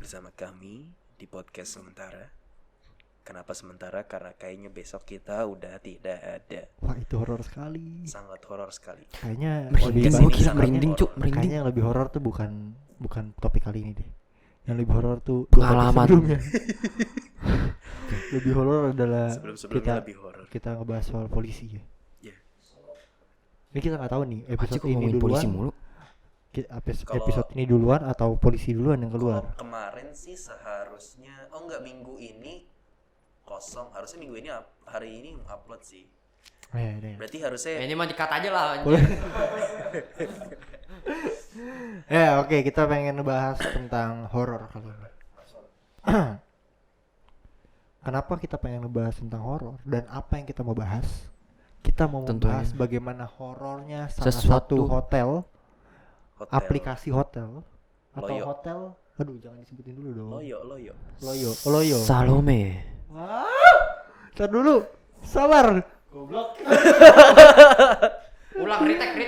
bersama kami di podcast sementara. Kenapa sementara? Karena kayaknya besok kita udah tidak ada. Wah, itu horor sekali. Sangat horor sekali. Kayaknya Merinding, lebih gua kira merinding, horor. Cuk, merinding. Kayaknya yang lebih horor tuh bukan topik kali ini deh. Yang lebih horor tuh Pengalaman. sebelumnya. Lebih horor adalah Sebelum-sebelumnya lebih horor. kita ngebahas soal polisi ya. Iya. Ini kita nggak tahu nih episode Kok ini ngomongin duluan. polisi mulu? Kalau- Episode ini duluan atau polisi duluan yang keluar. Kalau kemarin sih seharusnya, minggu ini kosong. Harusnya minggu ini hari ini upload sih. Ya. Berarti harusnya Ini mah dikat aja lah. Boleh. Ya, oke, kita pengen ngebahas tentang horor kali ini. Kenapa kita pengen ngebahas tentang horor dan apa yang kita mau bahas? Kita mau Tentunya. membahas bagaimana horornya salah Sesuatu. satu hotel, hotel. aplikasi hotel atau Loyo. hotel. Aduh, jangan disebutin dulu dong. Loyo. Loyo. Salome. Ntar dulu. Sabar. Goblok. Ulang, retake.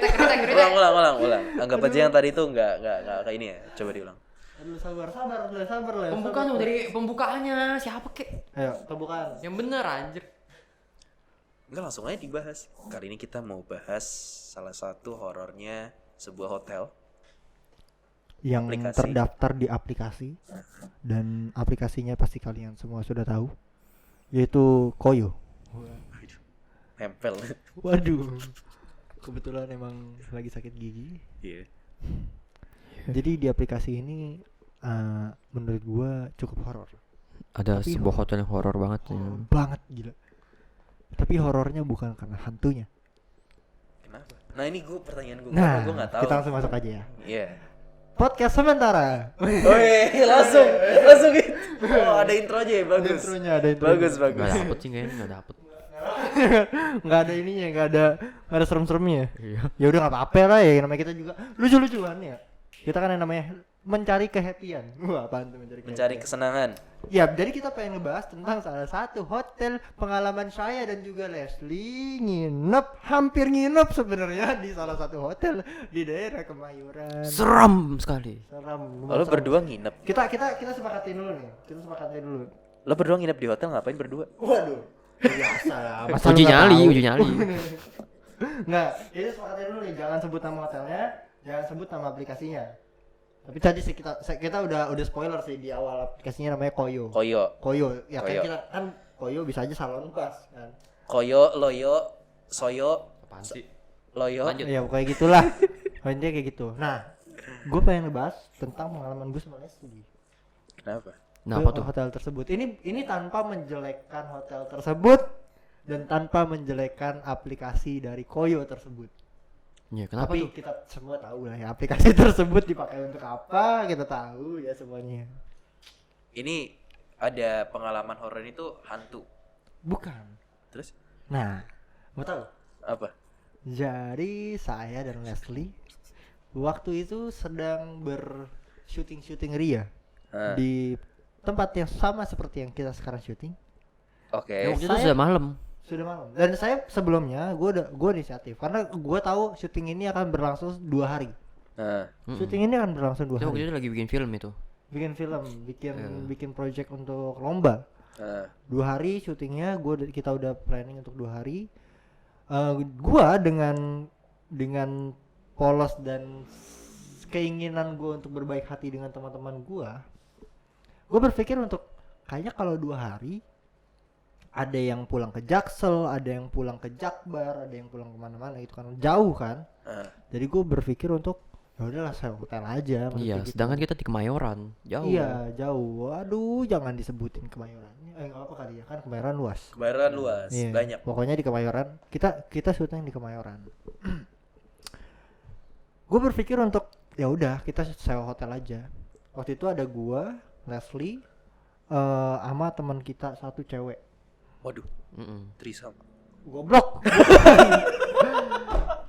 Ulang. Anggap aja yang tadi itu enggak kayak ini ya. Coba diulang. Aduh, sabar lah. Pembukaan dong, dari pembukaannya siapa kek? Ayo, pembukaan. Yang bener anjir. Enggak, langsung aja dibahas. Kali ini kita mau bahas salah satu horornya sebuah hotel. Yang Aplikasi. terdaftar di aplikasi dan aplikasinya pasti kalian semua sudah tahu, yaitu Koyo. Nempel. Waduh, kebetulan emang lagi sakit gigi. Iya. Jadi di aplikasi ini menurut gua cukup horor. Ada Tapi sebuah hotel yang horor banget ya. Banget gila. Tapi horornya bukan karena hantunya. Kenapa? Nah, ini pertanyaan gue. Nah, Gue nggak tahu. kita langsung masuk aja ya. Iya. Podcast sementara. langsung gitu. Oh, ada intronya ya, bagus. Ada intronya. Bagus. Gak dapet sih kayaknya, gak dapet. Nggak ada ininya, nggak ada serem-seremnya. Iya. Ya udah nggak apa-apa lah ya, namanya kita juga lucu-lucuan ya. Kita kan yang namanya mencari kehappian. Wah, apaan tuh mencari Mencari kesenangan. Ya, jadi kita pengen ngebahas tentang salah satu hotel pengalaman saya dan juga Leslie hampir nginep sebenarnya di salah satu hotel di daerah Kemayoran. Seram sekali. Seram. Lo berdua nginep. Kita sepakatin dulu nih. Kita sepakatin dulu. Lo berdua nginep di hotel ngapain berdua? Waduh. Biasa. Masa Uji lu nggak nyali, tahu? uji nyali. Nggak, itu sepakatin dulu nih. Jangan sebut nama hotelnya, jangan sebut nama aplikasinya. Tapi tadi sih kita udah spoiler sih di awal, aplikasinya namanya Koyo. Koyo, Ya Koyo. kan kita kan Koyo bisa aja salon pas kan. Koyo, Loyo, Soyo, Apaan sih? Loyo. Lanjut. Ya kayak gitulah. Intinya kayak gitu. Nah, gue pengen ngebahas tentang pengalaman gue sama Leslie. Kenapa? Nah, Ke apa tuh? hotel tersebut. Ini tanpa menjelekkan hotel tersebut dan tanpa menjelekkan aplikasi dari Koyo tersebut. Ya, kenapa Tapi tuh? kita semua tahu lah ya aplikasi tersebut dipakai untuk apa, kita tahu ya semuanya. Ini ada pengalaman horor itu hantu. Bukan. Terus Nah, mau tahu? apa? Jadi saya dan Leslie waktu itu sedang syuting Ria Nah, di tempat yang sama seperti yang kita sekarang syuting. Oke. Ya, waktu itu saya- sudah malam. Sudah malam. Dan saya sebelumnya gue inisiatif karena gue tahu syuting ini akan berlangsung 2 hari. Nah, Syuting ini akan berlangsung 2 Kita waktu hari. itu lagi bikin film itu. Bikin film, Iya. bikin project untuk lomba. nah. 2 hari syutingnya, kita udah planning untuk 2 hari. Gua dengan polos dan keinginan gue untuk berbaik hati dengan teman-teman gue berpikir untuk kayaknya kalau 2 hari ada yang pulang ke Jaksel, ada yang pulang ke Jakbar, ada yang pulang kemana-mana gitu kan, jauh kan. Nah. Jadi gue berpikir untuk ya udahlah saya hotel aja. Iya, gitu. sedangkan kita di Kemayoran. Jauh. Iya jauh. Waduh, jangan disebutin Kemayoran. Nggak apa kali ya, kan Kemayoran luas. Kebaran luas, Iya, banyak. Pokoknya di Kemayoran. Kita syuting di Kemayoran. Gue berpikir untuk ya udah kita sewa hotel aja. Waktu itu ada gua, Leslie, sama teman kita satu cewek. Waduh, Mm-mm. threesome. Goblok.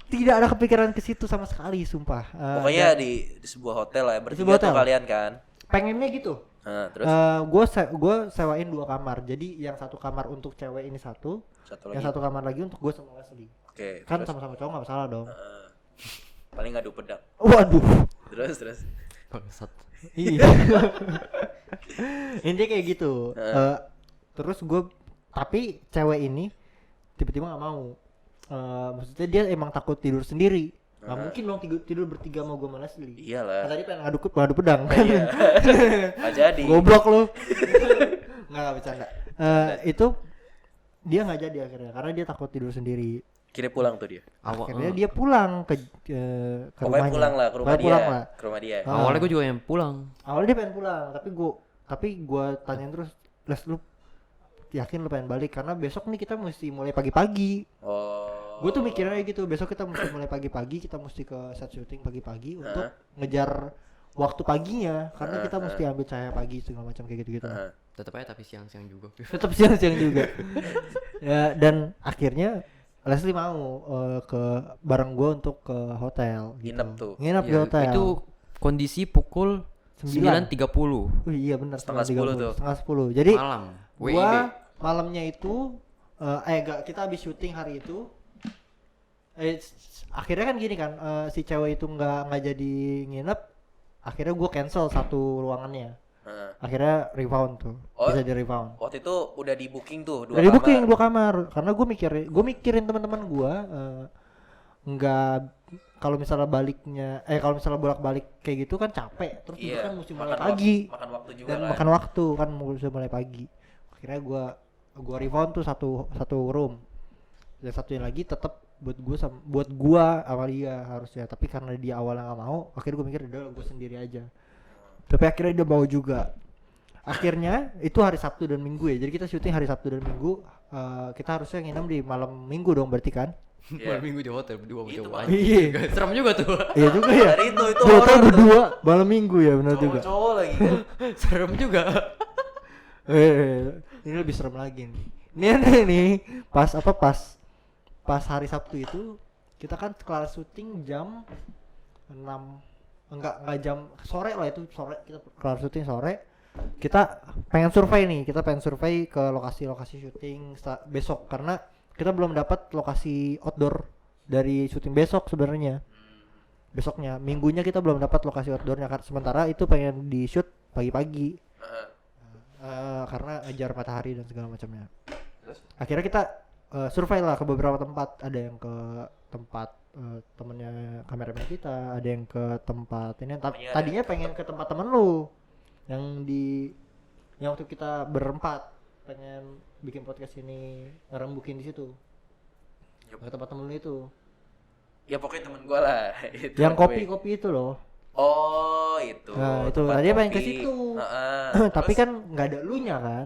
Tidak ada kepikiran ke situ sama sekali, sumpah. Pokoknya dan di sebuah hotel lah, bertiga sebuah tuh hotel. kalian kan. pengennya gitu. Nah, terus Gue sewain 2 kamar. Jadi yang satu kamar untuk cewek ini satu, satu yang lagi. satu kamar lagi untuk gue sama Leslie. Oke, Kan terus sama-sama cowok nggak masalah dong. paling ngadu pedang. Waduh. Terus Bangsat. Iya. Intinya kayak gitu. Terus gue, tapi cewek ini tiba-tiba nggak mau. Maksudnya dia emang takut tidur sendiri. Nggak mungkin dong tidur bertiga sama gue sama Leslie. Iyalah. Tadi pengen ngadu pedang. Iya. Nggak jadi. Goblok lu. Nggak bercanda. Itu dia nggak jadi akhirnya karena dia takut tidur sendiri. Kira pulang tuh dia. Akhirnya dia pulang ke Pokoknya rumahnya. pulang lah ke rumah Pokoknya dia. pulang lah. Ke rumah dia. Awalnya gue juga yang pulang. Awalnya dia pengen pulang, tapi gua tanyain terus, "Les, lu yakin lu pengen balik karena besok nih kita mesti mulai pagi-pagi." Oh. Gue tuh mikirnya gitu, besok kita mesti mulai pagi-pagi, kita mesti ke set syuting pagi-pagi untuk ngejar waktu paginya karena kita mesti ambil cahaya pagi segala macam kayak gitu-gitu. Tetep aja tapi siang-siang juga. Tetap siang-siang juga. Ya, dan akhirnya Leslie mau ke bareng gue untuk ke hotel gitu. Nginep tuh. Nginep di Ya, hotel. itu kondisi pukul 9.30. 9.30 Iya benar, Setengah 10 tuh. Setengah 10. Jadi malam. WIB. gua malamnya itu kita habis syuting hari itu. Akhirnya kan gini kan, si cewek itu nggak jadi nginep. Akhirnya gua cancel satu ruangannya. Akhirnya rebound tuh. Oh, Bisa di rebound. Waktu itu udah di booking tuh dua Dari kamar. booking 2 kamar karena gue mikirin teman-teman gue nggak, kalau misalnya kalau misalnya bolak-balik kayak gitu kan capek, terus juga kan mesti mulai pagi Makan waktu juga dan kan. makan waktu kan mesti mulai pagi. Akhirnya gue refund tuh satu room dan satunya lagi tetap buat gue sama dia harusnya, tapi karena dia awalnya nggak mau, akhirnya gue mikir udah gue sendiri aja. Tapi akhirnya dia mau juga. Akhirnya itu hari Sabtu dan Minggu ya. Jadi kita syuting hari Sabtu dan Minggu. Kita harusnya nginep di malam Minggu dong berarti kan? Malam minggu di hotel berdua sama Itu cowok Bang. aja. Iya. Serem juga tuh. Iya juga ya. Dari itu Di hotel horor tuh. berdua malam Minggu ya, benar juga. Cowok lagi kan. Serem juga. Ini lebih serem lagi nih. Nih pas hari Sabtu itu kita kan kelar syuting jam 6, enggak jam sore lah, itu sore kita kelar syuting sore. Kita pengen survei ke lokasi-lokasi syuting besok karena kita belum dapat lokasi outdoor dari syuting besok sebenarnya. Besoknya, minggunya kita belum dapat lokasi outdoornya kan, sementara itu pengen di shoot pagi-pagi. Karena ngejar matahari dan segala macamnya. Akhirnya kita survei lah ke beberapa tempat, ada yang ke tempat temennya kameramen kita, ada yang ke tempat ini. Tadinya pengen ke tempat temen lu yang waktu kita berempat pengen bikin podcast ini ngerembukin di situ. Ke tempat temen lu itu. Ya pokoknya temen gua lah. Itu Yang gue. kopi itu loh. Oh itu. Nah, itu tempat tadinya pengen ke kopi. situ. Tapi Terus? kan nggak ada elunya kan.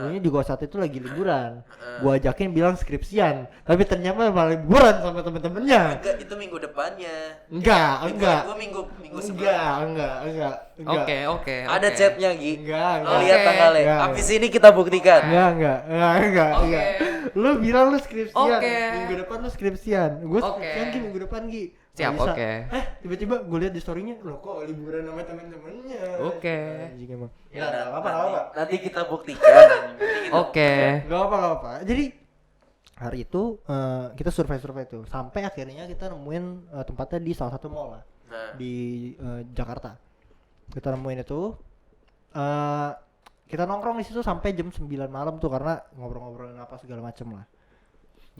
Elunya juga saat itu lagi liburan. Gua ajakin bilang skripsian, tapi ternyata malah liburan sama temen-temennya. Enggak, itu minggu depannya. Enggak. Gua minggu sebelum. Enggak. Oke. Ada chatnya Gi. Enggak. Lo lihat Oke. tanggalnya. Enggak. Abis ini kita buktikan. Enggak. Oke. Lu bilang lu skripsian. Oke. Minggu depan lu skripsian. Gua Oke. skripsian Gi minggu depan Gi. Siap, Nggak bisa. oke. Tiba-tiba gue lihat di story-nya, loh kok liburan sama temen-temennya. Oke. Anjing emang. Ya, Nggak apa-apa. Nanti kita buktikan. Oke. Gak apa-apa. Jadi hari itu kita survei tuh sampai akhirnya kita nemuin tempatnya di salah satu mall lah Nah, di Jakarta. Kita nemuin itu, kita nongkrong di situ sampai jam 9 malam tuh karena ngobrol-ngobrolin apa segala macem lah.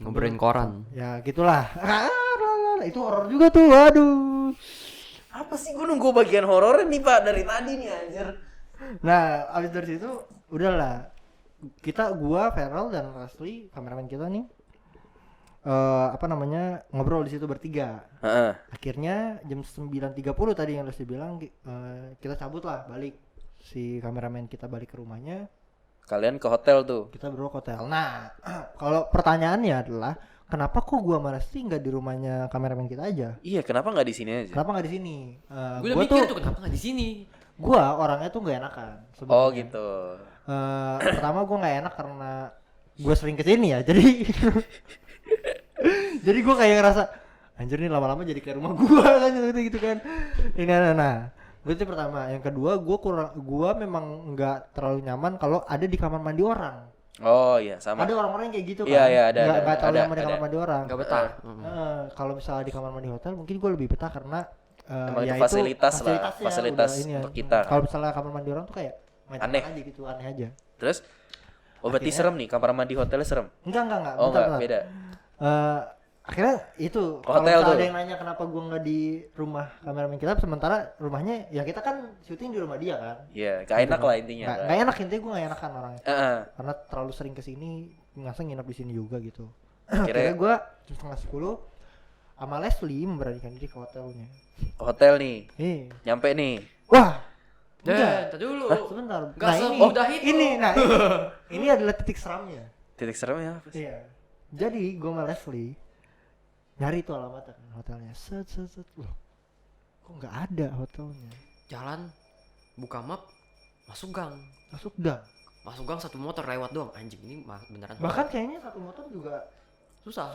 Ngobrolin koran. Ya gitulah. Itu horor juga tuh, waduh. apa sih gua nunggu bagian horornya nih Pak dari tadi nih anjir. Nah, abis dari situ udahlah. Gua, Feral dan Leslie, kameramen kita nih, ngobrol di situ bertiga. Akhirnya jam 9.30 tadi yang Leslie bilang, kita cabut lah balik. Si kameramen kita balik ke rumahnya. Kalian ke hotel tuh. Kita berdua ke hotel. Nah, kalau pertanyaannya adalah kenapa kok gua sama Leslie nggak di rumahnya kameramen kita aja? Iya, kenapa nggak di sini aja? Kenapa nggak di sini? Gue udah mikir tuh kenapa nggak di sini. Gua orangnya tuh nggak enakan. Oh sebenarnya. gitu. Pertama gue nggak enak karena gue sering kesini ya, jadi jadi gue kayak ngerasa anjir nih lama-lama jadi kayak rumah gue kan gitu kan. Nah, itu pertama. Yang kedua, gue memang nggak terlalu nyaman kalau ada di kamar mandi orang. Oh iya sama. Ada orang-orang yang kayak gitu kan. Iya, ada, Nggak terlalu ada, nyaman di kamar mandi orang. Gak betah. Kalau misalnya di kamar mandi hotel mungkin gue lebih betah karena Emang ya itu fasilitas lah, fasilitasnya fasilitas udah ini ya. untuk kita. Kalau misalnya kamar mandi orang tuh kayak Aneh. aja gitu, aneh aja. Terus berarti Akhirnya- serem nih, kamar mandi hotelnya serem. Enggak. Oh bentar, enggak, bentar. beda. Akhirnya itu Ke kalau hotel misalnya tuh. ada yang nanya kenapa gua nggak di rumah kameramen kita, sementara rumahnya ya kita kan syuting di rumah dia kan. Iya, gak enak lah intinya. Nggak enak, intinya gue nggak enakan orangnya Heeh. karena terlalu sering kesini, nggak nginep di sini juga gitu. Kira- Akhirnya gue jam 9:30 sama Leslie memberanikan diri ke hotelnya. Hotel nih, nyampe nih. Wah, Deh, enggak. ntar dulu. Sebentar. Nggak Nah ini, semudah itu. ini adalah titik seramnya. Titik seremnya apa sih? Iya. Jadi gue sama Leslie nyari tuh alamatnya kan hotelnya. Set. Loh, kok nggak ada hotelnya? Jalan, buka map, masuk gang. Masuk gang. Masuk gang satu motor lewat doang. Anjing ini beneran. Bahkan kayaknya satu motor juga susah.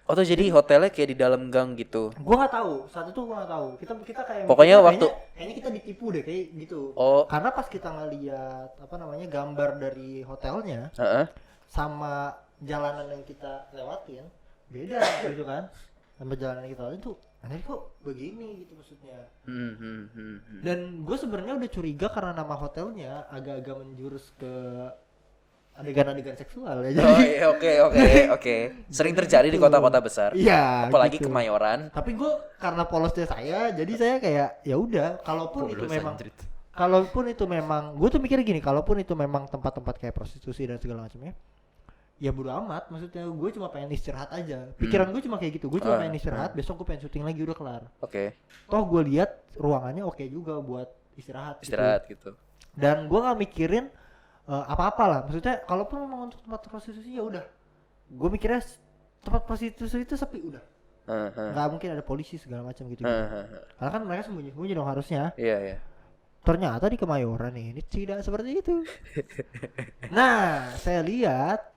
Oh tuh jadi hotelnya kayak di dalam gang gitu. Gue nggak tahu. Saat itu gue nggak tahu. Kita kayak Pokoknya mikirnya waktu- kayaknya kita ditipu deh kayak gitu. Oh, Karena pas kita ngeliat apa namanya gambar dari hotelnya heeh. sama jalanan yang kita lewatin beda gitu kan. Sama jalanan yang kita lewatin tuh aneh kok begini gitu maksudnya. Hmm. Dan gue sebenarnya udah curiga karena nama hotelnya agak-agak menjurus ke adegan-adegan seksual ya. Oh iya, oke. Sering terjadi di kota-kota besar. Iya. Apalagi gitu. Kemayoran. Tapi gue karena polosnya saya, jadi saya kayak ya udah, kalaupun itu Polos, memang, anjrit. kalaupun itu memang, gue tuh mikir gini, kalaupun itu memang tempat-tempat kayak prostitusi dan segala macamnya, ya bodo amat. Maksudnya gue cuma pengen istirahat aja. Pikiran gue cuma kayak gitu. Gue cuma pengen istirahat. Besok gue pengen syuting lagi udah kelar. Oke, Toh gue lihat ruangannya oke juga buat istirahat. gitu. istirahat gitu. Dan gue nggak mikirin apa-apa lah. Maksudnya kalaupun memang untuk tempat prostitusi ya udah. Gue mikirnya tempat prostitusi itu sepi udah. Heeh. Nggak mungkin ada polisi segala macam gitu. Heeh. Karena kan mereka sembunyi-sembunyi dong harusnya. Iya. Ternyata di Kemayoran ini tidak seperti itu. Nah, saya lihat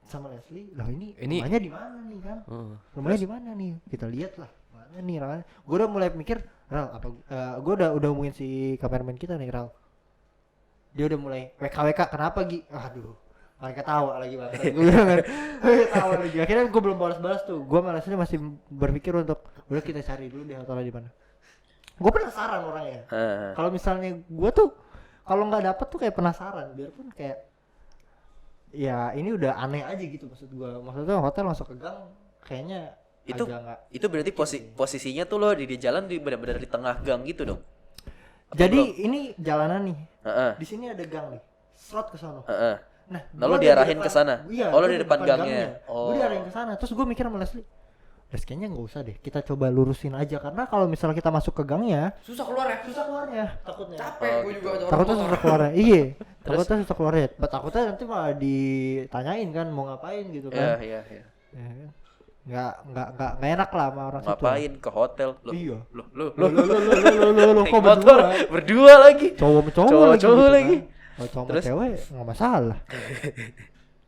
sama Leslie, lah ini rumahnya di mana nih kan? Rumahnya di mana nih? Kita lihat lah. Mana nih rumahnya? Gue udah mulai mikir, Ral, apa gue udah hubungin si kameramen kita nih, Ral. Dia udah mulai WK kenapa Gi? Aduh. Mereka tawa lagi banget. Gue bilang kan, tawa lagi. Akhirnya gue belum balas-balas tuh. Gue malasnya masih berpikir untuk udah kita cari dulu deh hotelnya di mana. Gue penasaran orangnya. Kalau misalnya gue tuh kalau nggak dapet tuh kayak penasaran, biarpun kayak ya ini udah aneh aja gitu maksud gue. Maksudnya hotel masuk ke gang kayaknya Itu agak nggak. itu berarti posisinya tuh lo di jalan di benar-benar di tengah gang gitu dong. Jadi ini jalanan nih. Heeh. Di sini ada gang nih. Slot ke sana. Heeh. Nah, Lalu gua ada diarahin di ke depan- sana? Iya, Oh, lo gua di depan gangnya. Gue diarahin ke sana. Terus gue mikir sama Leslie, kayaknya nggak usah deh. Kita coba lurusin aja karena kalau misalnya kita masuk ke gangnya, Susah keluar ya. susah keluarnya. Takutnya. Capek gue juga ada orang Takutnya motor. susah keluarnya. Iya. Takutnya susah keluarnya. Takutnya nanti malah ditanyain kan mau ngapain gitu kan. Iya. Ya kan? Nggak enak lah sama orang situ. Ngapain ke hotel? Loh, Iya. Loh, Lo naik kok motor berdua? berdua lagi. Cowok Cowok gitu lagi. kan. Kalau cowok sama Terus? cewek nggak masalah.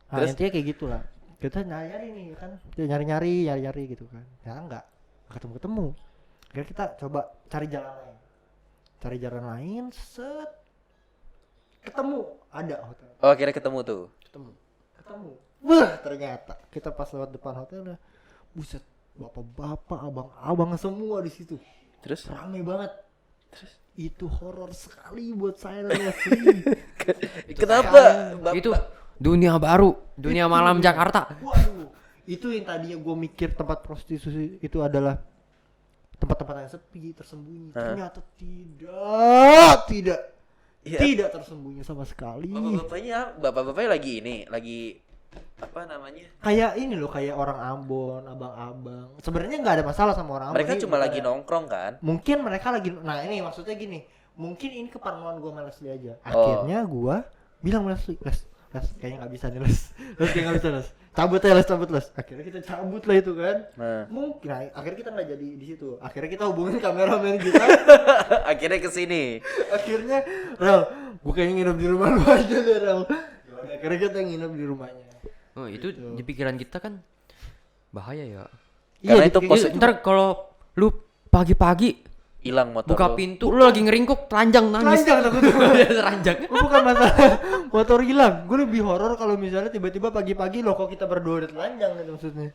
Nah, Terus? intinya kayak gitulah. Kita nyari nih kan, kita nyari gitu kan. Ya nggak ketemu. Akhirnya kita coba cari jalan lain. Cari jalan lain, set. Ketemu, ada hotel. Oh, akhirnya ketemu tuh. Ketemu. Wah, ternyata kita pas lewat depan hotelnya, buset, bapak-bapak, abang-abang semua di situ. Terus? Rame banget. Itu horor sekali buat saya dan Leslie. Kenapa? Itu dunia baru, dunia malam Jakarta. Waduh, itu yang tadinya gue mikir tempat prostitusi itu adalah tempat-tempat yang sepi, tersembunyi. Ternyata tidak Iya. tersembunyi sama sekali. Bapak-bapaknya lagi apa namanya? Kayak ini loh, kayak orang Ambon, abang-abang. Sebenarnya nggak ada masalah sama orang Ambon. Mereka Ini cuma bukan lagi ada- nongkrong kan? Mungkin mereka lagi, nah ini maksudnya gini, mungkin ini keparnoan gue sama Leslie aja. Oh. Akhirnya gue bilang sama Leslie, Les, kayaknya nggak bisa nih Les kayak nggak bisa Les. Cabut Les. Akhirnya kita cabut lah itu kan. Nah, Mungkin, nah, akhirnya kita nggak jadi di situ. Akhirnya kita hubungin kameramen kita. akhirnya kesini. Akhirnya, Rel, gue kayaknya nginep di rumah lu aja deh, Rel. Yaudah, akhirnya kita nginep di rumahnya. Oh, itu di pikiran kita kan bahaya ya. Karena Iya, itu di- pos- Ntar kalau lu pagi-pagi Hilang motor buka lo. pintu, lu lagi ngeringkuk, telanjang nangis. Telanjang takut gue. Telanjang. Bukan masalah motor hilang. Gue lebih horor kalau misalnya tiba-tiba pagi-pagi loh kok kita berdua udah telanjang gitu maksudnya.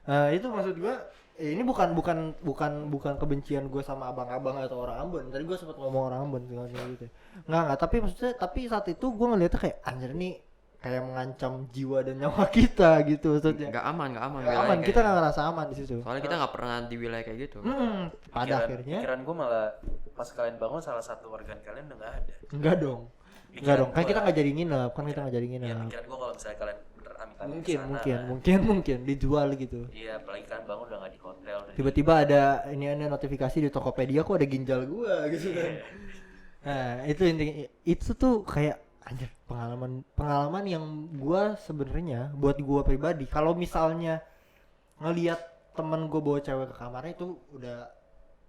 Nah, itu maksud gue ini bukan kebencian gue sama abang-abang atau orang Ambon. Tadi gue sempat ngomong orang Ambon gitu. Nggak, tapi maksudnya saat itu gue ngeliatnya kayak anjir nih kayak mengancam jiwa dan nyawa kita gitu maksudnya. Nggak aman Nggak wilayah aman, kayak kita gitu. nggak ngerasa aman di situ. Soalnya kita nggak pernah di wilayah kayak gitu. Pada akhirnya Pikiran gue malah pas kalian bangun salah satu warga kalian udah nggak ada. enggak dong. Kan kita nggak jadi nginep, Iya, pikiran gue kalau misalnya kalian amit-amit Mungkin dijual gitu. Iya, apalagi kalian bangun udah nggak di hotel. Tiba-tiba ada notifikasi di Tokopedia kok ada ginjal gua gitu kan. Nah, itu intinya itu tuh kayak anjir pengalaman yang gua sebenarnya buat gua pribadi kalau misalnya ngelihat temen gua bawa cewek ke kamarnya itu udah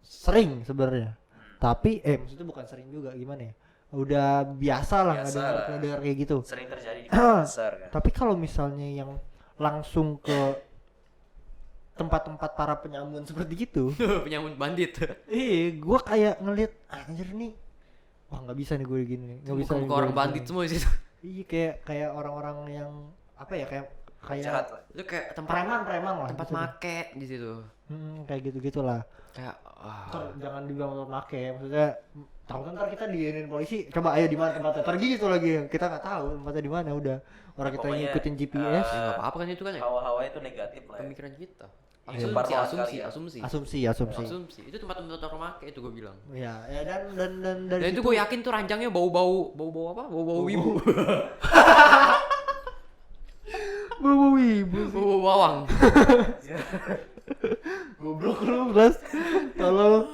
sering sebenarnya. Tapi maksudnya bukan sering juga gimana ya? Udah biasa lah ngedengar kayak gitu. Sering terjadi di kota besar kan. Tapi kalau misalnya yang langsung ke tempat-tempat para penyamun seperti gitu, Penyamun bandit. gua kayak ngeliat anjir nih, wah nggak bisa nih gue gini nih, nggak bisa. Bukan orang bandit semua di situ. Iya kayak orang-orang yang apa ya kayak Jahat lah. Itu kayak tempat preman lah. tempat gitu. make di situ. Kayak gitu-gitulah. Kayak Jangan dibilang tempat make, maksudnya tahu kan ntar kita diinin polisi, coba ayo di mana tempatnya, pergi gitu lagi, kita nggak tahu tempatnya di mana, udah orang kita Pokoknya, ngikutin GPS. ya nggak apa-apa kan itu kan ya. Hawa-hawa itu negatif lah. Ya. Pemikiran kita. Iya, parnoan kali ya. Asumsi. Itu tempat-tempat orang make itu gue bilang. Ya dan dari Dan itu gue yakin tuh ranjangnya bau-bau apa? Bau-bau wibu. bau wibu. Bau bawang. Goblok lu Blas. Tolong.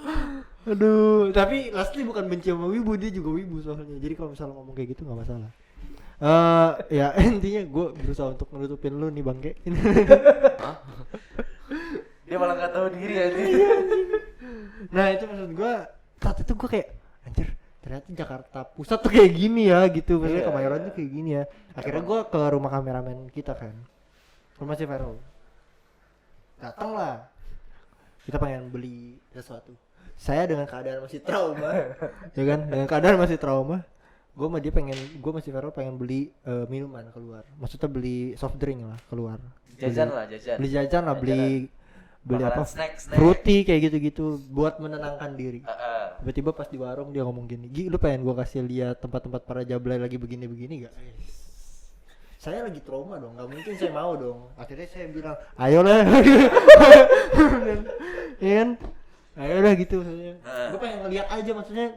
Aduh, tapi Lastly bukan benci sama wibu, dia juga wibu soalnya. Jadi kalau misalnya ngomong kayak gitu enggak masalah. Ya intinya gue berusaha untuk nutupin lu nih Bangke. Hah? Dia malah nggak tahu diri aja. Nah, itu maksud gue saat itu gue kayak anjir, ternyata Jakarta Pusat tuh kayak gini ya gitu. Maksudnya Kemayoran tuh kayak gini ya. Akhirnya gue ke rumah kameramen kita kan. Rumah si Vero. Datang lah. Kita pengen beli sesuatu. Saya dengan keadaan masih trauma, ya kan? Dengan keadaan masih trauma, gue sama si Vero pengen beli minuman keluar. Maksudnya beli soft drink lah keluar. Jajan. Beli jajan lah, beli Makanan, apa? snack. Fruity kayak gitu-gitu buat menenangkan diri. Tiba-tiba pas di warung dia ngomong gini, "Gi, lu pengen gue kasih lihat tempat-tempat para jablay lagi begini-begini gak?" Saya lagi trauma dong, nggak mungkin saya mau dong. Akhirnya saya bilang, ayolah, kan? Ayo udah gitu maksudnya. Gue pengen ngeliat aja maksudnya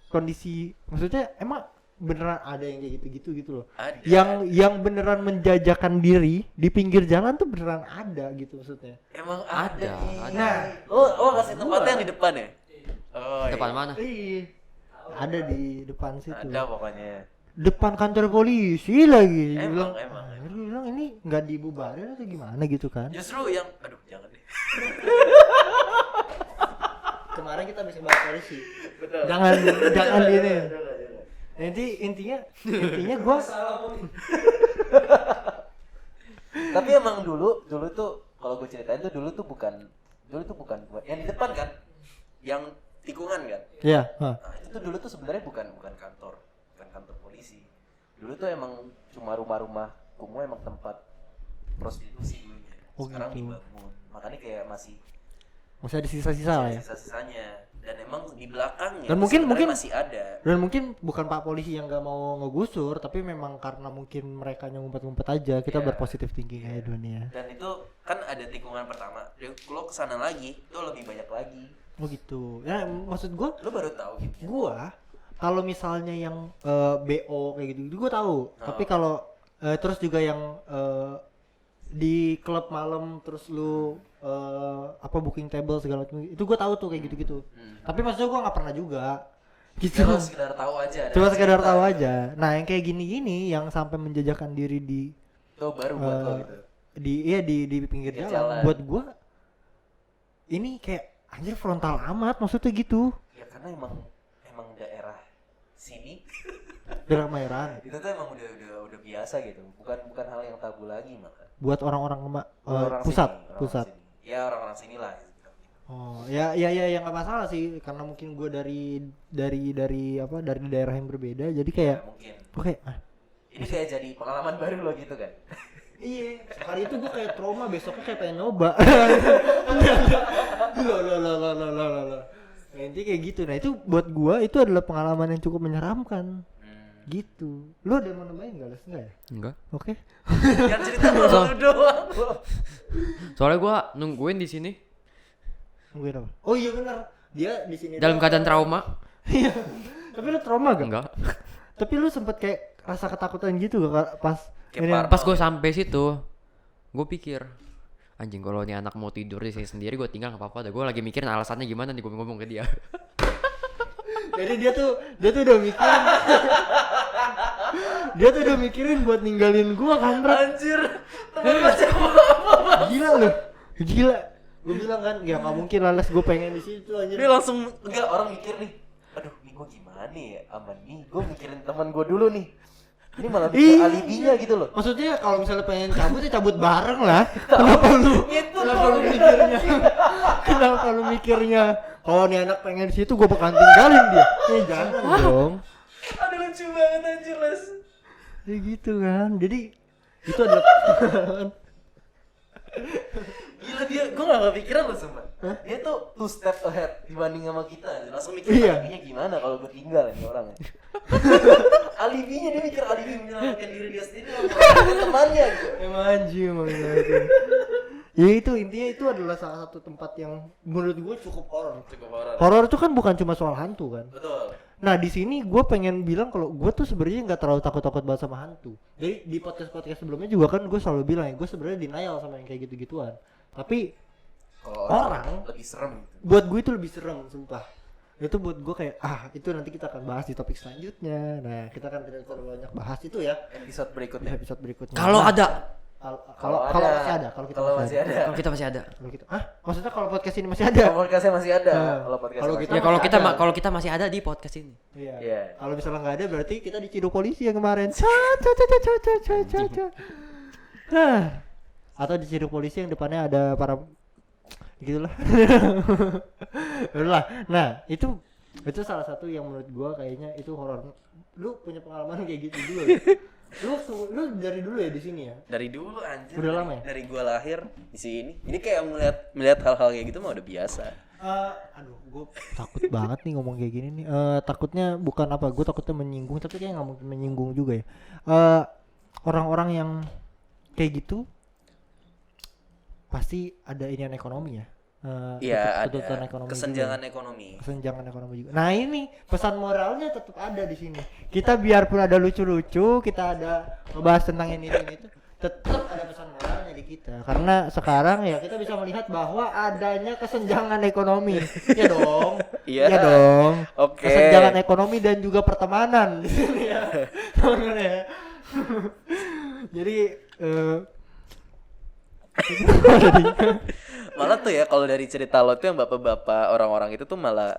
kondisi, maksudnya emang beneran ada yang kayak gitu gitu loh. Ada. Yang beneran menjajakan diri di pinggir jalan tuh beneran ada gitu maksudnya. Emang ada. Nah, Oh kasih tempatnya yang di depan ya? Oh, Depan iya. mana? Ada di depan situ. Ada pokoknya. Depan kantor polisi lagi. Emang. Dia bilang ini nggak dibubarin atau gimana gitu kan? Justru yang aduh jangan deh. Kemarin kita bisa bahas polisi. Betul. Jangan di ini. Nanti intinya gue Tapi emang dulu tuh kalau gue ceritain tuh dulu tuh bukan yang di depan kan, yang tikungan kan. ya. Nah, itu tuh dulu tuh sebenarnya bukan kantor polisi. Dulu tuh emang cuma rumah-rumah kumuh, emang tempat prostitusi dulunya. Sekarang gitu. dibangun. Makanya kayak masih Masih ada sisa-sisa lah ya. sisa-sisanya. Dan emang di belakangnya Dan mungkin masih ada. Dan mungkin bukan Pak Polisi yang nggak mau ngegusur, tapi memang karena mungkin mereka yang ngumpet-ngumpet aja, kita Iya. berpositif thinking aja dunia. Dan itu kan ada tikungan pertama. Kalau kesana lagi itu lebih banyak lagi. Oh gitu. Ya maksud gue, Lo baru tahu gitu. kalau misalnya yang BO kayak gitu, gue tahu. Tapi kalau terus juga yang di klub malam terus lu apa booking table segala macam itu gue tahu tuh kayak gitu-gitu. Tapi maksudnya gue nggak pernah juga gitu. Cuma sekedar tahu aja. Cuma sekedar tahu aja. Nah yang kayak gini-gini yang sampai menjajakan diri di Itu baru buat lo gitu. di pinggir Pinggir jalan. jalan. Buat gue ini kayak anjir frontal amat maksudnya gitu. Ya karena emang daerah sini Daerah Kemayoran. itu tuh emang udah biasa gitu. Bukan hal yang tabu lagi malah. Buat orang-orang Orang pusat. sini, orang Pusat. sini. Ya orang-orang sini lah. Oh, ya nggak masalah sih karena mungkin gue dari daerah yang berbeda jadi kayak Ya, mungkin. oke Ini kayak jadi pengalaman baru lo gitu kan. Iya, hari itu gue kayak trauma, besoknya kayak pengen nyoba. Loh. Nah, intinya kayak gitu. Nah itu buat gue itu adalah pengalaman yang cukup menyeramkan. Gitu. Lu ada mau nambahin nggak, Les? Enggak ya? Enggak. Oke. Jangan cerita lu doang. Soalnya gua nungguin di sini Nungguin apa? Oh iya benar. Dia di sini dalam doang. keadaan trauma. Iya. Tapi lu trauma gak? Enggak. Tapi lu sempet kayak rasa ketakutan gitu gak pas Kayak ini? parno. Pas gue sampai situ, gue pikir anjing kalau nih anak mau tidur di sini sendiri gue tinggal nggak apa-apa. Gue lagi mikirin alasannya gimana nih gue ngomong ke dia. Jadi dia tuh udah mikirin. Dia tuh udah mikirin buat ninggalin gua kan, Bro. Anjir. Temen macam apa? Gila lu. Gila. Gua bilang kan, ya enggak mungkin lah, Les, gua pengen di situ anjir. Dia langsung enggak, orang mikir nih. Aduh, ini gua gimana nih ya? Aman nih. Gua mikirin teman gua dulu nih. Ini malah bikin alibinya gitu loh. Maksudnya kalau misalnya pengen cabut ya cabut bareng lah. Kenapa lu? Kenapa lu mikirnya? Kenapa lu mikirnya? Oh nih anak pengen di situ gua bakal tinggalin dia. Jangan dong. Aduh lucu banget anjir, Les. Ya gitu kan. Jadi itu adalah Gila dia, gue gak kepikiran loh sumpah. Dia tuh 2 step ahead dibanding sama kita. Langsung mikir Iya. alibinya gimana kalau gue tinggal ini orangnya. Alibinya dia mikir alibi menyelamatkan diri dia sendiri sama temannya gitu. emang anjing emang itu. Ya itu intinya itu adalah salah satu tempat yang menurut gue cukup horor. Cukup horor. Horor itu kan bukan cuma soal hantu kan. Betul. Nah di sini gue pengen bilang kalau gue tuh sebenarnya nggak terlalu takut banget sama hantu. Jadi di podcast sebelumnya juga kan gue selalu bilang ya gue sebenarnya denial sama yang kayak gitu-gituan. Tapi Kalau orang lebih serem gitu. buat gue itu lebih serem sumpah. Itu buat gue kayak itu nanti kita akan bahas di topik selanjutnya. Nah kita kan tidak terlalu banyak bahas itu ya Episode di berikutnya. episode berikutnya. Kalau Nah, ada, kalau masih ada, kalau kita Kalau masih masih ada. ada. kalau kita masih ada. Kalau kita, maksudnya kalau podcast ini masih ada? Kalau podcastnya masih ada. Nah, Kalau podcastnya kalau masih kita Ya ada. kalau masih kita ada. kalau kita masih ada di podcast ini. Iya. Iya. Kalau misalnya nggak ada berarti kita diciduk polisi yang kemarin. Nah, atau diciduk polisi yang depannya ada para gitulah. Udah. Nah, itu salah satu yang menurut gua kayaknya itu horor. Lu punya pengalaman kayak gitu dulu ya? Lu dari dulu ya di sini ya? Dari dulu anjir. Udah lama ya? Dari gua lahir di sini. Jadi kayak melihat hal-hal kayak gitu mah udah biasa. Aduh, gue takut banget nih ngomong kayak gini nih. Takutnya bukan apa, gue takutnya menyinggung, tapi kayak nggak mungkin menyinggung juga ya. Orang-orang yang kayak gitu pasti ada inian ekonomi ya. Iya, tuntutan ada ekonomi kesenjangan juga. ekonomi. Kesenjangan ekonomi juga. Nah ini pesan moralnya tetap ada di sini. Kita biarpun ada lucu-lucu, kita ada ngebahas tentang ini dan itu, tetap ada pesan moralnya di kita. Karena sekarang ya kita bisa melihat bahwa adanya kesenjangan ekonomi. Iya dong. Iya. Iya dong. Oke. Kesenjangan ekonomi dan juga pertemanan di sini ya. Teman-teman ya. Jadi Malah tuh ya kalau dari cerita lo tuh yang bapak-bapak orang-orang itu tuh malah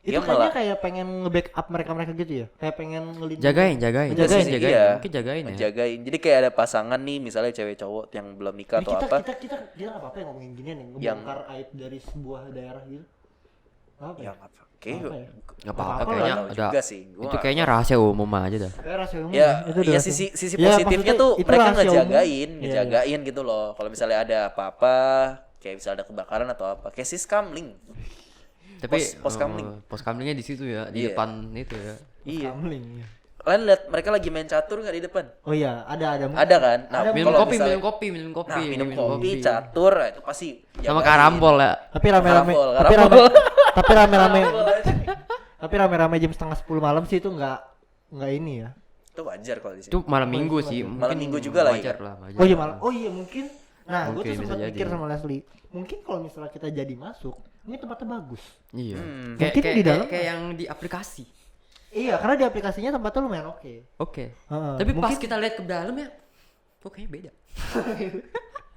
itu dia kayaknya malah kayak pengen nge-backup mereka gitu ya. Kayak pengen ngelindungin. Jagain. Jagain, iya. Mungkin jagain ya. jagain. Jadi kayak ada pasangan nih, misalnya cewek cowok yang belum nikah Jadi atau apa. kita nggak apa-apa ya ngomongin ginian nih, Yang- ngebongkar aib dari sebuah daerah gitu. Apa ya? Ya nggak apa. Oke. Apa ya? Nggak apa-apa Apa-apa kayaknya lah. ada. Juga sih, gua Itu nggak- kayaknya rahasia umum aja dah. Kayak rahasia umum Ya, itu udah ya rahasia sisi umum. sisi Ya, positifnya maksudnya tuh itu mereka rahasia umum. ngejagain, Iya, ngejagain gitu loh. Kalau misalnya ada apa-apa, kayak misalnya ada kebakaran atau apa, kayak siskamling. Tapi Pos kamling. pos kamlingnya di situ ya, di Iya. depan itu ya. Iya. Kamling, ya. Kalian lihat mereka lagi main catur nggak di depan? Oh iya, ada. Ada kan? Nah, Ada Minum kalau kopi, misalnya- minum kopi, minum kopi, Nah, minum kopi, catur, nah, itu pasti sama jagain. karambol ya. Tapi rame-rame, Karambol, tapi karambol. tapi rame-rame, Karambol aja. tapi rame-rame jam 9:30 malam sih itu nggak ini ya. Itu wajar kalau di sini. Itu malam minggu sih. Malam Mungkin minggu juga lagi wajar kan? lah. wajar Oh iya lah. malah. Oh iya mungkin. Nah, gue Mungkin tuh bisa sempat jadi. mikir sama Leslie. Mungkin kalau misalnya kita jadi masuk, ini tempatnya bagus. Iya. Hmm. Mungkin di dalam kayak yang di aplikasi. Iya, karena di aplikasinya tempatnya lumayan oke. Oke. Heeh, Tapi pas mungkin- kita lihat ke dalam ya, kok kayaknya beda.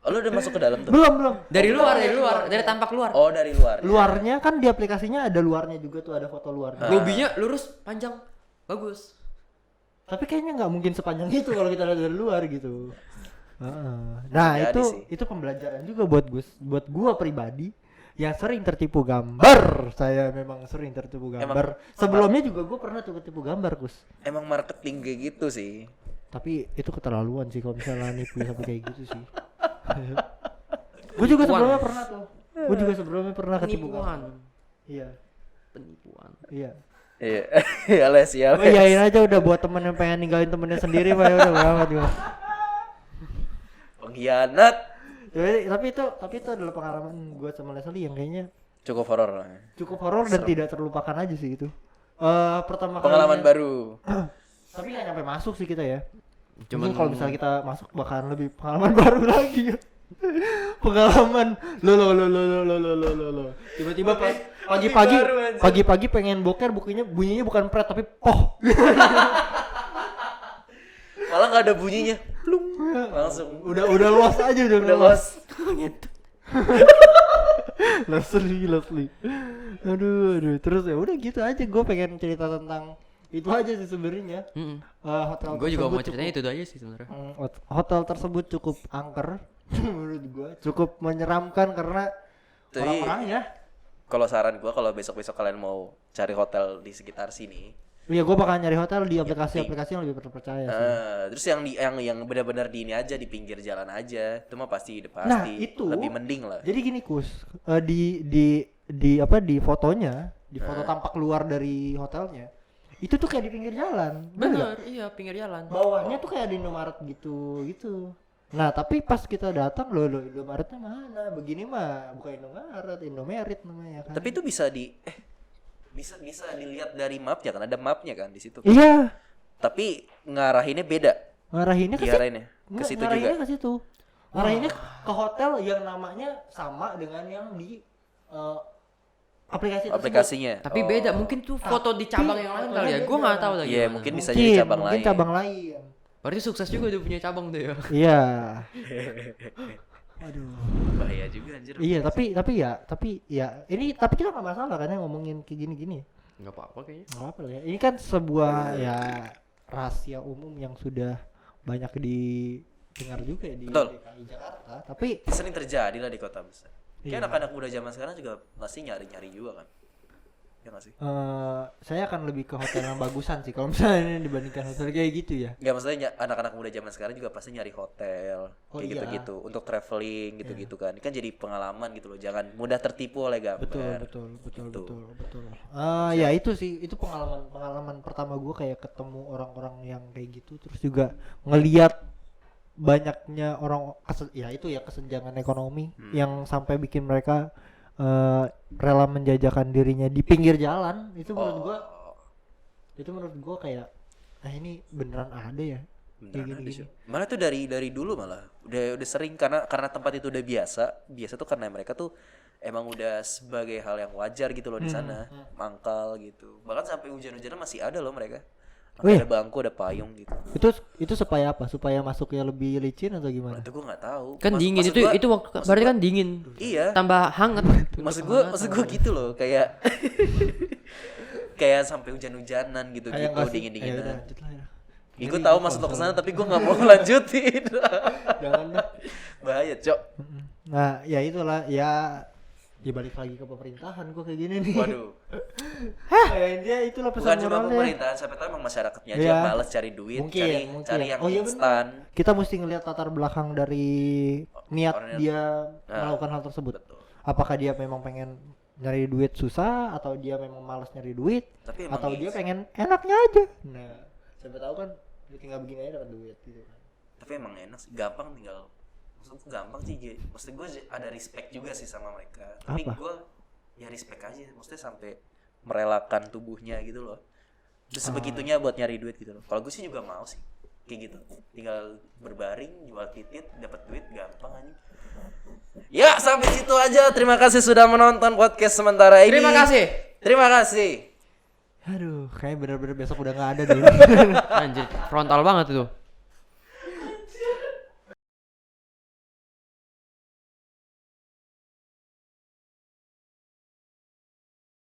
Oh, lu udah masuk ke dalam tuh? Belum. Dari luar, dari tampak luar. Oh, dari luar. Luarnya kan di aplikasinya ada luarnya juga tuh, ada foto luarnya. Lobbynya lurus, panjang, bagus. Tapi kayaknya nggak mungkin sepanjang itu kalau kita lihat dari luar gitu. Heeh. Nah Jadi sih. itu pembelajaran juga buat gua pribadi yang sering tertipu gambar. Saya memang sering tertipu gambar. Sebelumnya juga gua pernah tuh ketipu gambar, Kus. Emang marketing kayak gitu sih. Tapi itu keterlaluan sih kalau misalnya nipu sampai kayak gitu sih. Gue juga sebelumnya pernah tuh. Gue juga sebelumnya pernah ketipu Penipuan. Iya. Penipuan. Iya. Iya. Ya les ya. Oh iyain aja udah buat temen yang pengen ninggalin temennya sendiri mah ya udah banget gua. Pengkhianat. Tapi itu adalah pengalaman gue sama Leslie yang kayaknya Cukup horor lah. cukup horor dan tidak terlupakan aja sih itu. Pertama Pengalaman kalinya- baru. Tapi nggak nyampe masuk sih kita ya. Cuman Mungkin kalau misalnya kita masuk bakalan lebih pengalaman baru lagi. Pengalaman lo. Tiba-tiba pagi-pagi baru, anjir. pagi-pagi pengen boker bunyinya bukan pret tapi poh. Malah nggak ada bunyinya. Plung. Langsung. Udah los aja Udah los. los. Leslie. Aduh. Terus ya udah gitu aja gue pengen cerita tentang itu aja sih sebenarnya. Hotel gue juga mau tersebut ceritanya cukup- itu aja sih sebenarnya. Hotel tersebut cukup angker menurut gue, cukup menyeramkan karena Tapi- orang-orangnya. Kalau saran gua kalau besok-besok kalian mau cari hotel di sekitar sini, Iya, gue bakal nyari hotel di aplikasi-aplikasi yang lebih terpercaya sih. terus yang benar-benar di ini aja di pinggir jalan aja, itu mah pasti udah Nah, pasti itu lebih mending lah. Jadi gini Kus, di fotonya, di foto tampak luar dari hotelnya, itu tuh kayak di pinggir jalan. Bener nggak? Bener, iya pinggir jalan. Bawahnya tuh kayak di Indomaret gitu. Nah, tapi pas kita datang loh Indomaretnya mana? Begini mah bukan Indomaret namanya kan. Tapi itu bisa bisa dilihat dari mapnya kan, ada mapnya kan di situ. Iya, Tapi ngarahinnya beda. ngarahinnya ke situ. Diarahinnya ke situ juga. Ngarahinnya ke situ. Ngarahinnya ke hotel yang namanya sama dengan yang di aplikasi tersebut. Aplikasinya. Tapi Oh. beda, mungkin tuh foto di cabang yang lain kali ya. Gue nggak tahu lagi. Iya, gimana. mungkin bisa jadi cabang mungkin lain. cabang lain. Berarti sukses juga dia punya cabang tuh ya. Iya. Aduh. Bahaya juga anjir. Iya, tapi ini tapi kita nggak masalah kan ya ngomongin kayak gini-gini. Nggak apa-apa kayaknya. Nggak apa ya. Ini kan sebuah ya rahasia umum yang sudah banyak didengar juga ya di Betul. DKI Jakarta. Tapi Sering terjadi lah di kota besar. Iya. Kayak anak-anak muda zaman sekarang juga pasti nyari-nyari juga kan. Ya nggak sih? saya akan lebih ke hotel yang bagusan sih kalau misalnya ini dibandingkan hotel kayak gitu ya. Nggak, maksudnya anak-anak muda zaman sekarang juga pasti nyari hotel Oh, kayak iya. gitu-gitu untuk traveling gitu-gitu kan. Ini kan jadi pengalaman gitu loh. Jangan mudah tertipu oleh gambar. Betul. Gitu. Ya itu sih, itu pengalaman pertama gue kayak ketemu orang-orang yang kayak gitu, terus juga ngelihat banyaknya orang kesenjangan ekonomi yang sampai bikin mereka rela menjajakan dirinya di pinggir jalan. Itu menurut gua kayak ini beneran ada ya. Beneran ada gini. sih. Malah tuh dari dulu malah udah sering karena tempat itu udah biasa tuh karena mereka tuh emang udah sebagai hal yang wajar gitu loh di sana, mangkal gitu. Bahkan sampai hujan-hujanan masih ada loh mereka. Wih. Ada bangku, ada payung gitu. Itu supaya apa? Supaya masuknya lebih licin atau Nah, gimana? itu gue nggak tahu. Kan dingin maksud itu gua- itu berarti kan dingin. Iya. Tambah hangat. Maksud gue gitu loh, kayak kayak sampai hujan-hujanan gitu Kayak nggak sih? dingin-dinginan. udah, lanjut lah ya. Gue tahu maksud lo kesana tapi gue nggak mau lanjutin. Jangan dah. Bahaya, Cok. Nah, ya itulah ya balik lagi ke pemerintahan gua kayak gini nih. Waduh. Ya intinya itulah pesan Bukan cuma moralnya. pemerintahan, sampai tahu emang masyarakatnya aja Iya. males cari duit, Mungkin. cari yang Oh, iya instan. Kita mesti ngelihat latar belakang dari niat Orangnya. dia melakukan hal tersebut. Betul. Apakah dia memang pengen nyari duit susah atau dia memang malas nyari duit Tapi emang atau iya dia sih. pengen enaknya aja. Nah, siapa tahu kan dia tinggal begini aja dapat duit gitu kan. Tapi emang enak sih, gampang tinggal. Maksudku gampang sih, maksud gue ada respect juga sih sama mereka. Tapi Apa? gue ya respect aja, maksudnya sampai merelakan tubuhnya gitu loh. Terus sebegitunya buat nyari duit gitu loh. Kalau gue sih juga mau sih kayak gitu. Tinggal berbaring, jual titit, dapat duit gampang aja. Ya, sampai situ aja. Terima kasih sudah menonton podcast sementara ini. Terima kasih. Terima kasih. Aduh, kayak bener-bener besok udah nggak ada dulu. Anjir, frontal banget itu.